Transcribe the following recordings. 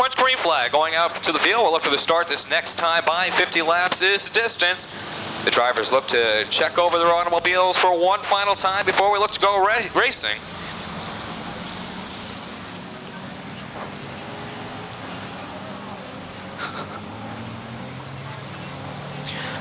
sequence green flag going out to the field. We'll look for the start this next time by. 50 laps is the distance. The drivers look to check over their automobiles for one final time before we look to go racing.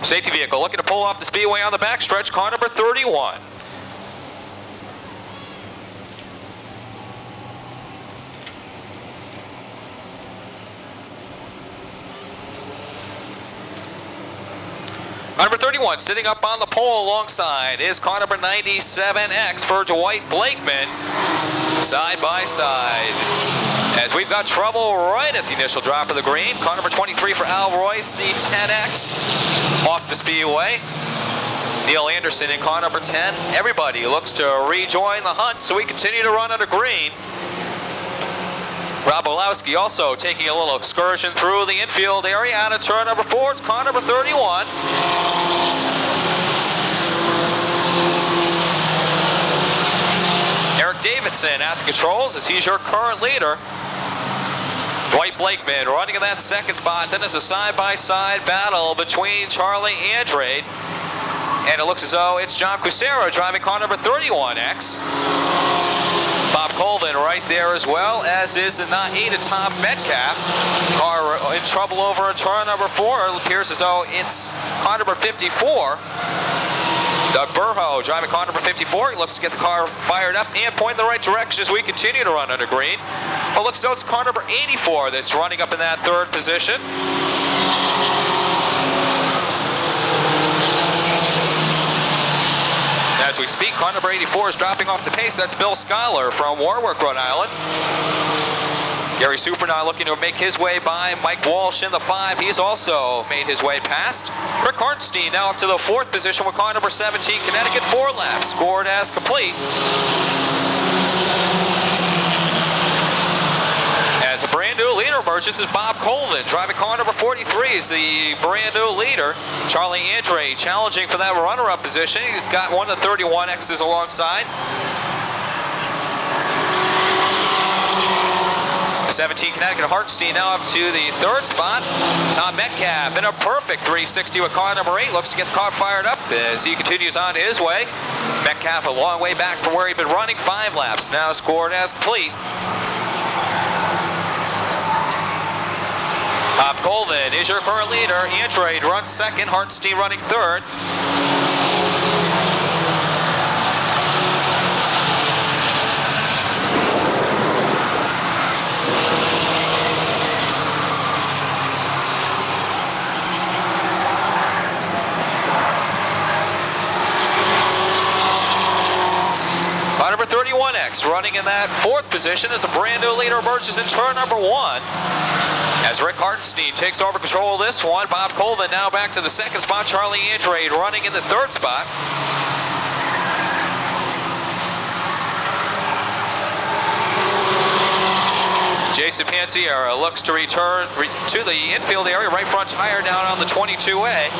Safety vehicle looking to pull off the speedway on the backstretch, car number 31. Car number 31 sitting up on the pole alongside is car number 97X for Dwight Blakeman, side by side. As we've got trouble right at the initial drop of the green, car number 23 for Al Royce, the 10X, off the speedway. Neil Anderson in car number 10. Everybody looks to rejoin the hunt, so we continue to run under green. Rob Olowski also taking a little excursion through the infield area out of turn number 4. It's car number 31. Eric Davidson at the controls as he's your current leader. Dwight Blakeman running in that second spot. Then there's a side-by-side battle between Charlie Andrade. And it looks as though it's John Cusero driving car number 31X. Bob Colvin right there as well, as is the #8 Tom Metcalf. Car in trouble over in turn number 4. It appears as though it's car number 54. Doug Burho driving car number 54. He looks to get the car fired up and point in the right direction as we continue to run under green. Well, it looks as though it's car number 84 that's running up in that third position. As we speak, car number 84 is dropping off the pace. That's Bill Schuyler from Warwick, Rhode Island. Gary Supernaut looking to make his way by Mike Walsh in the 5. He's also made his way past. Rick Hartenstein now up to the 4th position with car number 17, Connecticut. 4 laps scored as complete. As a brand new leader emerges is Bob Colvin. Driving car number 43 is the brand new leader. Charlie Andrade challenging for that runner-up position. He's got one of the 31Xs alongside. 17 Connecticut Hartenstein now up to the 3rd spot. Tom Metcalf in a perfect 360 with car number 8. Looks to get the car fired up as he continues on his way. Metcalf a long way back from where he'd been running. 5 laps now scored as complete. Bob Colvin is your current leader. Andrade runs 2nd. Hartenstein running 3rd. Car number 31X running in that 4th position as a brand new leader emerges in turn number 1. As Rick Hartenstein takes over control of this one, Bob Colvin now back to the 2nd spot. Charlie Andrade running in the 3rd spot. Jason Pansiera looks to return to the infield area, right front tire down on the 22A.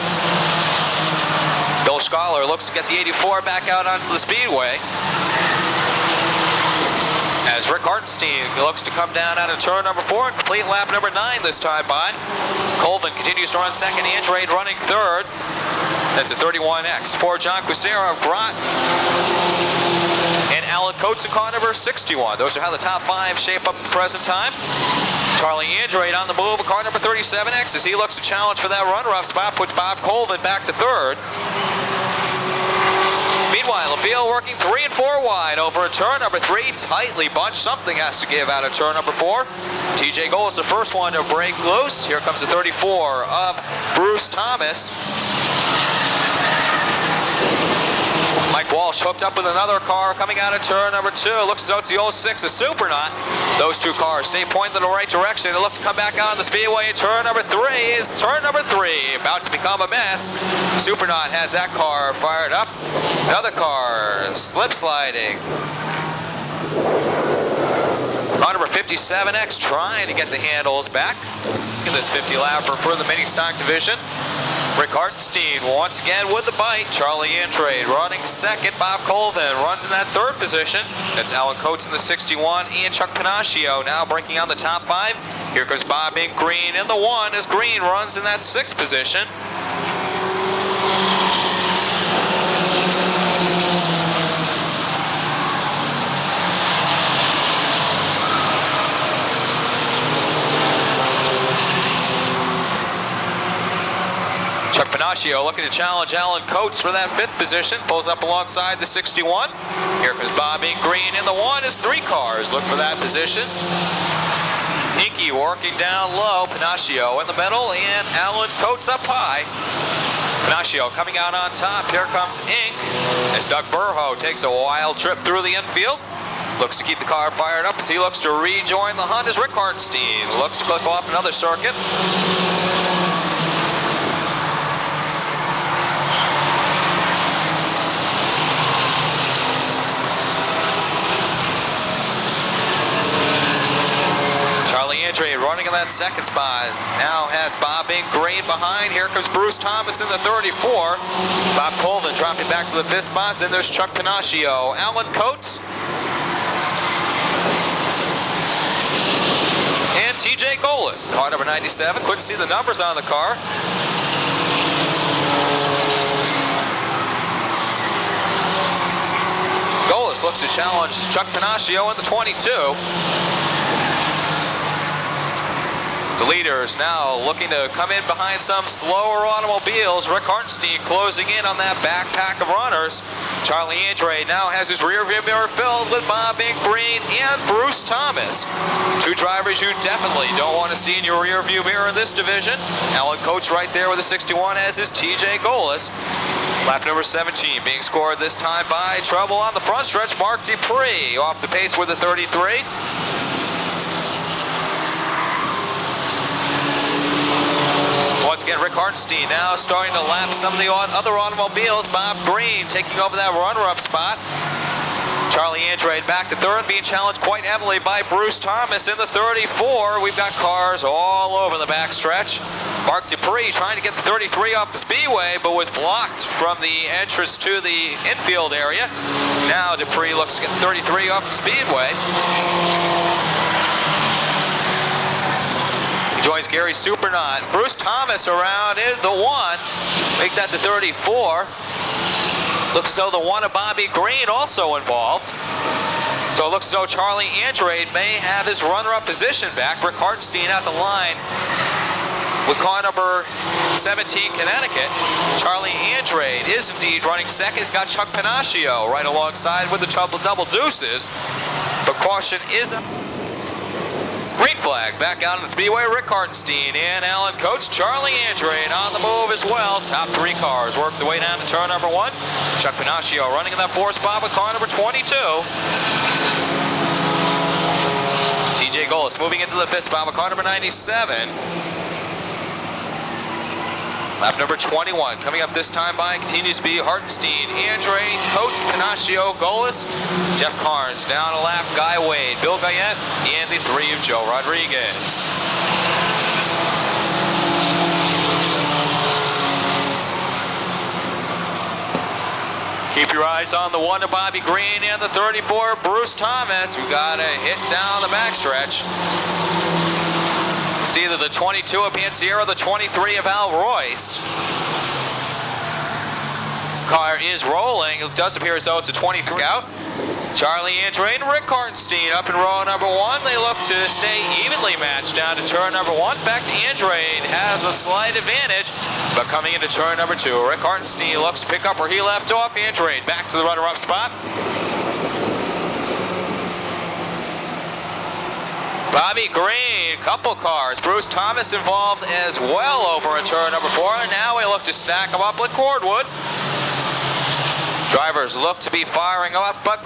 Bill Schuyler looks to get the 84 back out onto the speedway. As Rick Hartenstein looks to come down out of turn number 4 and complete lap number 9 this time by. Colvin continues to run 2nd, Andrade running 3rd. That's a 31X for John Cusero of Grant and Alan Coates in car number 61. Those are how the top 5 shape up at the present time. Charlie Andrade on the move with car number 37X as he looks to challenge for that runner-up spot, puts Bob Colvin back to 3rd. Meanwhile, the field working 3 and 4 wide over at turn number 3, tightly bunched. Something has to give out of turn number 4. TJ Gold is the first one to break loose. Here comes the 34 of Bruce Thomas. Mike Walsh hooked up with another car coming out of turn number 2. Looks as though it's the 06 of Supernaut. Those 2 cars stay pointed in the right direction. They look to come back on the speedway in turn number 3 is turn number 3. About to become a mess. Supernaut has that car fired up. Another car slip sliding. Car number 57X trying to get the handles back in this 50 lapper for the mini stock division. Rick Hartenstein once again with the bite. Charlie Andrade running second. Bob Colvin runs in that third position. That's Alan Coates in the 61 and Chuck Panaccio now breaking on the top 5. Here comes Bob in green in the 1 as Green runs in that 6th position. Chuck Panaccio looking to challenge Alan Coates for that 5th position. Pulls up alongside the 61. Here comes Bob in green in the 1 as 3 cars look for that position. Inky working down low. Panaccio in the middle and Alan Coates up high. Panaccio coming out on top. Here comes Ink as Doug Burho takes a wild trip through the infield. Looks to keep the car fired up as he looks to rejoin the hunt as Rick Hartenstein looks to click off another circuit. Andrade running in that 2nd spot. Now has Bob in green behind. Here comes Bruce Thomas in the 34. Bob Colvin dropping back to the 5th spot. Then there's Chuck Panaccio. Alan Coates. And TJ Golis. Car number 97. Couldn't see the numbers on the car. Golis looks to challenge Chuck Panaccio in the 22. The leaders now looking to come in behind some slower automobiles. Rick Hartenstein closing in on that backpack of runners. Charlie Andrade now has his rear view mirror filled with Bob in green and Bruce Thomas. 2 drivers you definitely don't want to see in your rear view mirror in this division. Alan Coates right there with a 61 as is TJ Golis. Lap number 17 being scored this time by trouble on the front stretch. Mark Dupree off the pace with a 33. Once again, Rick Hartenstein now starting to lap some of the other automobiles. Bob Green taking over that runner-up spot. Charlie Andrade back to 3rd, being challenged quite heavily by Bruce Thomas in the 34. We've got cars all over the backstretch. Mark Dupree trying to get the 33 off the speedway, but was blocked from the entrance to the infield area. Now Dupree looks to get 33 off the speedway. Joins Gary Supernaut. Bruce Thomas around in the 1. Make that the 34. Looks as though the 1 of Bobby Green also involved. So it looks as though Charlie Andrade may have his runner-up position back. Rick Hartenstein at the line with car number 17, Connecticut. Charlie Andrade is indeed running second. He's got Chuck Panaccio right alongside with the double deuces. But caution is up. Green flag back out on the speedway. Rick Hartenstein and Alan Coates. Charlie Andrade on the move as well. Top 3 cars work the way down to turn number 1. Chuck Panaccio running in that 4th spot with car number 22. TJ Golis moving into the 5th spot with car number 97. Lap number 21 coming up this time by continues to be Hartenstein, Andrade, Coates, Panaccio, Golis, Jeff Carnes down a lap, Guy Wade, Bill Guyette, and the 3 of Joe Rodriguez. Keep your eyes on the 1 of Bobby Green and the 34 of Bruce Thomas. We've got a hit down the backstretch. It's either the 22 of Pansiero or the 23 of Al Royce. Car is rolling. It does appear as though it's a 23 out. Charlie Andrade and Rick Hartenstein up in row number 1. They look to stay evenly matched down to turn number 1. In fact, Andrade has a slight advantage, but coming into turn number 2, Rick Hartenstein looks to pick up where he left off. Andrade back to the runner-up spot. Bobby Green, couple cars. Bruce Thomas involved as well over in turn number 4. And now we look to stack them up like cordwood. Drivers look to be firing up, but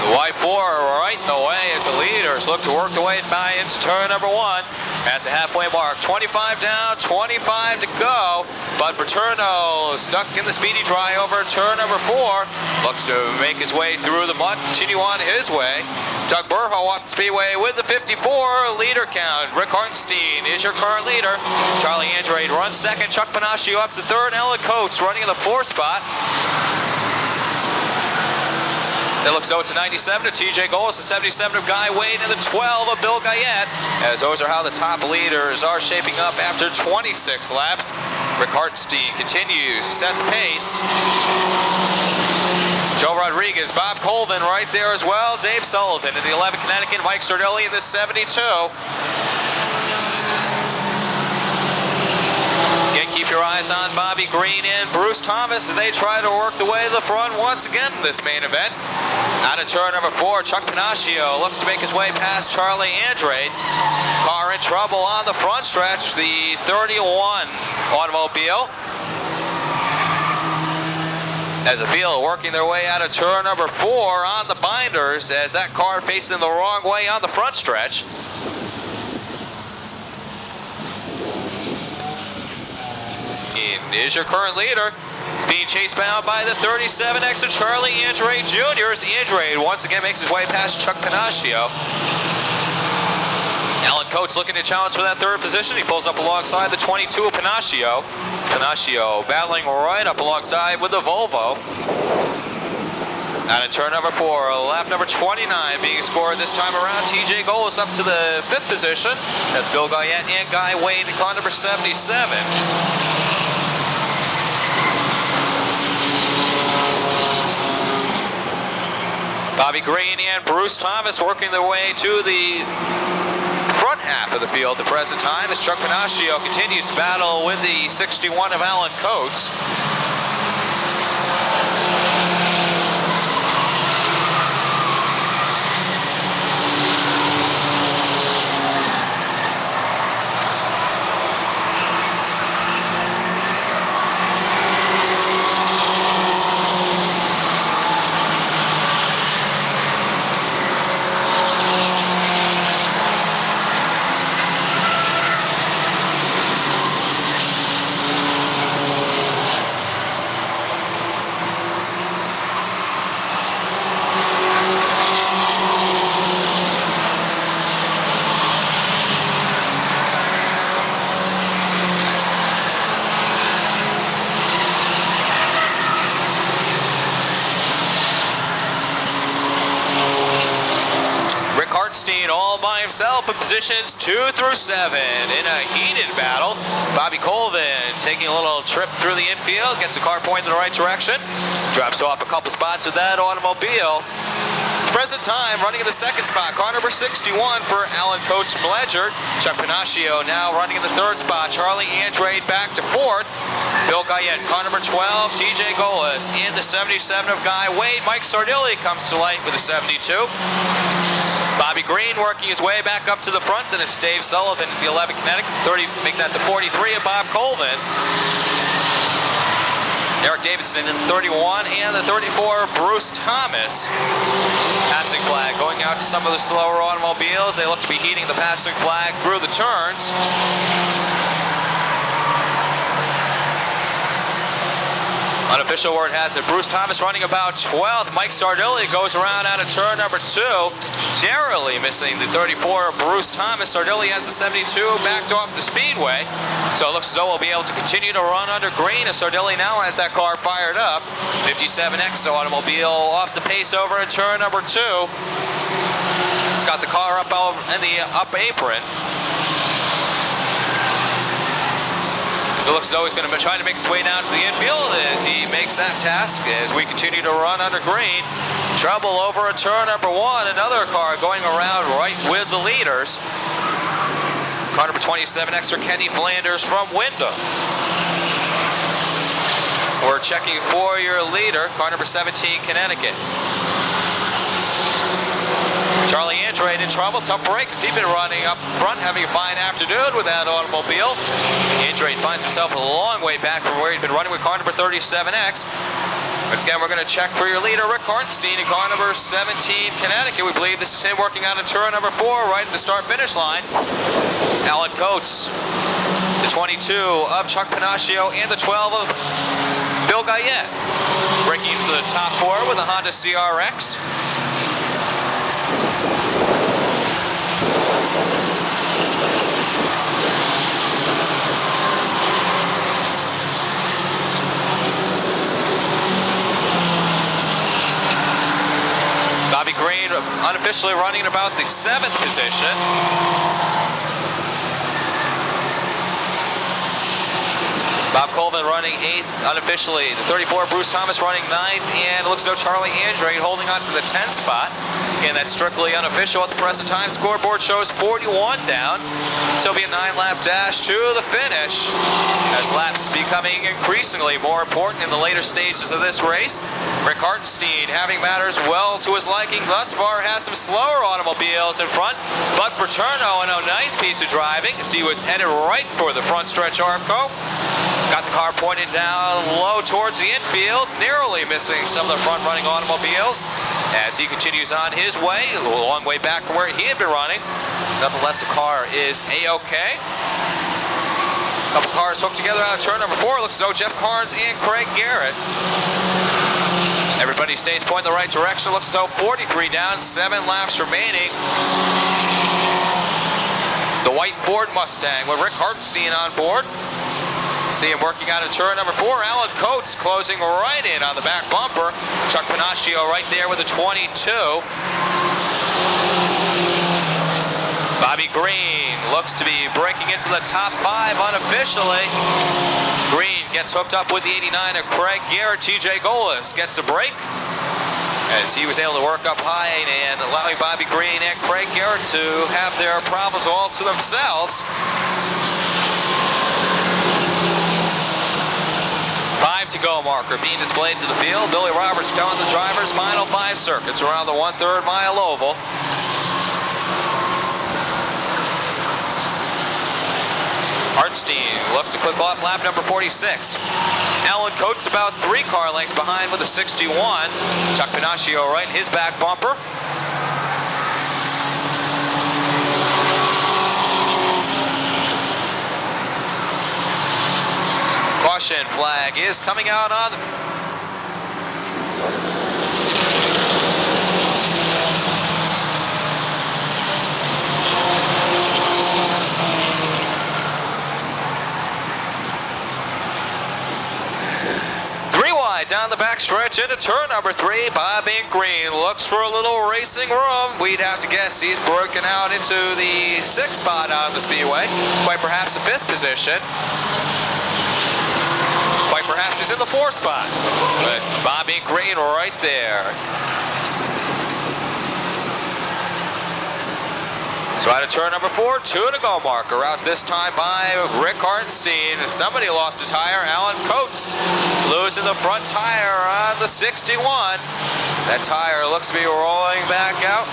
Y4 right in the way as the leaders look to work their way by into turn number 1 at the halfway mark. 25 down, 25 to go. But Fraterno stuck in the speedy dry over turn number 4. Looks to make his way through the mud, continue on his way. Doug Burho off the speedway with the 54 leader count. Rick Hartenstein is your current leader. Charlie Andrade runs second. Chuck Panaccio up to third. Alan Coates running in the 4th spot. It looks though it's a 97 of TJ Goles, a 77 of Guy Wade, and the 12 of Bill Guyette, as those are how the top leaders are shaping up after 26 laps. Rick Hartenstein continues to set the pace. Joe Rodriguez, Bob Colvin right there as well. Dave Sullivan in the 11 Connecticut, Mike Sardelli in the 72. Again, keep your eyes on Bobby Green and Bruce Thomas as they try to work the way to the front once again in this main event. Out of turn number 4, Chuck Panaccio looks to make his way past Charlie Andrade. Car in trouble on the front stretch, the 31 automobile. As the field working their way out of turn number 4 on the binders as that car facing the wrong way on the front stretch. Is your current leader. It's being chased down by the 37X of Charlie Andrade Jr. as Andrade once again makes his way past Chuck Panaccio. Alan Coates looking to challenge for that 3rd position. He pulls up alongside the 22 of Panaccio. Panaccio battling right up alongside with the Volvo. Out of turn number 4, lap number 29 being scored this time around. TJ Goles up to the 5th position. That's Bill Guyette and Guy Wade in car number 77. Bobby Green and Bruce Thomas working their way to the front half of the field at the present time as Chuck Panaccio continues to battle with the 61 of Alan Coates. All by himself in positions 2 through 7 in a heated battle. Bobby Colvin taking a little trip through the infield, gets the car pointed in the right direction, drops off a couple spots with that automobile. Present time running in the 2nd spot, car number 61 for Alan Coates from Ledger. Chuck Panaccio now running in the 3rd spot. Charlie Andrade back to 4th. Bill Guyette, car number 12. TJ Goles in the 77 of Guy Wade. Mike Sardelli comes to life with the 72. Bobby Green working his way back up to the front, and it's Dave Sullivan in the 11 Connecticut, 30, make that the 43 of Bob Colvin. Eric Davidson in the 31 and the 34, Bruce Thomas. Passing flag going out to some of the slower automobiles. They look to be heating the passing flag through the turns. Unofficial word has it, Bruce Thomas running about 12th. Mike Sardelli goes around out of turn number 2, narrowly missing the 34 Bruce Thomas. Sardelli has the 72 backed off the speedway. So it looks as though we'll be able to continue to run under green as Sardelli now has that car fired up. 57X automobile off the pace over at turn number 2. It's got the car up in the up apron. So it looks as though he's going to be trying to make his way down to the infield as he makes that task as we continue to run under green. Trouble over at turn number 1. Another car going around right with the leaders. Car number 27, extra Kenny Flanders from Wyndham. We're checking for your leader, car number 17, Connecticut. Charlie Andrade in trouble, tough break as he's been running up front, having a fine afternoon with that automobile. Andrade finds himself a long way back from where he'd been running with car number 37X. Once again, we're going to check for your leader, Rick Hartenstein, in car number 17, Connecticut. We believe this is him working on a turn number 4 right at the start-finish line. Alan Coates, the 22 of Chuck Panaccio, and the 12 of Bill Guyette. Breaking into the top 4 with a Honda CRX. Bobby Green unofficially running about the 7th position. Bob Colvin running 8th unofficially. The 34, Bruce Thomas, running 9th. And it looks as though Charlie Andrade holding on to the 10th spot. Again, that's strictly unofficial at the present time. Scoreboard shows 41 down. So it'll be a 9-lap dash to the finish, as laps becoming increasingly more important in the later stages of this race. Rick Hartenstein, having matters well to his liking thus far, has some slower automobiles in front. But for Turno, a nice piece of driving, as he was headed right for the front stretch Armco. Got the car pointed down low towards the infield, narrowly missing some of the front-running automobiles as he continues on his way, a long way back from where he had been running. Nonetheless, the car is A-OK. A couple cars hooked together out of turn number 4. Looks as though Jeff Carnes and Craig Garrett. Everybody stays pointing the right direction. Looks as though 43 down, 7 laps remaining. The white Ford Mustang with Rick Hartenstein on board. See him working out of turn number 4. Alan Coates closing right in on the back bumper. Chuck Panaccio right there with a 22. Bobby Green looks to be breaking into the top 5 unofficially. Green gets hooked up with the 89 of Craig Garrett. TJ Golis gets a break as he was able to work up high and allowing Bobby Green and Craig Garrett to have their problems all to themselves. 5 to go marker being displayed to the field. Billy Roberts telling the drivers final 5 circuits around the 1/3 mile oval. Hartenstein looks to click off lap number 46. Alan Coates about 3 car lengths behind with a 61. Chuck Panaccio right in his back bumper. Caution flag is coming out on the... Down the back stretch into turn number 3. Bobby Green looks for a little racing room. We'd have to guess he's broken out into the 6th spot on the speedway. Quite perhaps the 5th position. Quite perhaps he's in the 4th spot. But Bobby Green right there. So out of turn number 4, 2 to go marker out this time by Rick Hartenstein. And somebody lost a tire. Alan Coates losing the front tire on the 61. That tire looks to be rolling back out.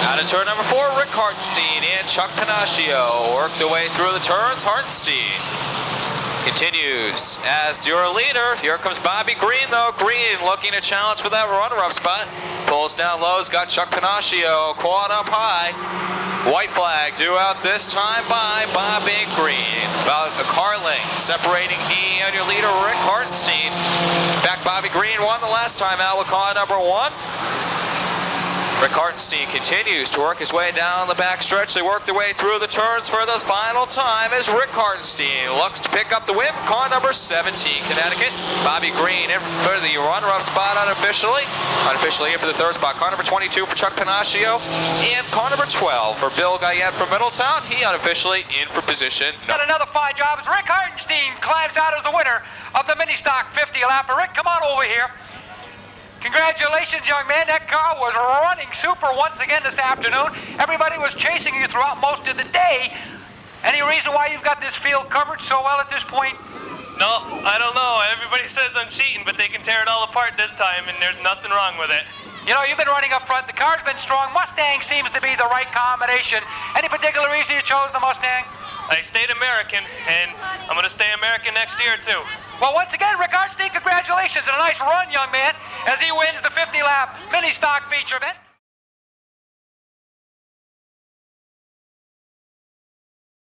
Out of turn number 4, Rick Hartenstein and Chuck Panaccio work their way through the turns. Hartenstein continues as your leader. Here comes Bobby Green, though. Green looking to challenge for that runner-up spot. Pulls down lows, got Chuck Panaccio caught up high. White flag due out this time by Bobby Green. About a car length separating he and your leader, Rick Hartenstein. In fact, Bobby Green won the last time out with car number 1. Rick Hartenstein continues to work his way down the back stretch. They work their way through the turns for the final time as Rick Hartenstein looks to pick up the win. Car number 17, Connecticut. Bobby Green in for the runner-up spot unofficially. Unofficially in for the 3rd spot. Car number 22 for Chuck Panaccio. And car number 12 for Bill Guyette from Middletown. He unofficially in for position. Got another fine job as Rick Hartenstein climbs out as the winner of the mini stock 50 lap. Rick, come on over here. Congratulations, young man. That car was running super once again this afternoon. Everybody was chasing you throughout most of the day. Any reason why you've got this field covered so well at this point? No, I don't know. Everybody says I'm cheating, but they can tear it all apart this time, and there's nothing wrong with it. You know, you've been running up front. The car's been strong. Mustang seems to be the right combination. Any particular reason you chose the Mustang? I stayed American, and I'm going to stay American next year, too. Well, once again, Rick Hartenstein, congratulations and a nice run, young man, as he wins the 50-lap mini stock feature event.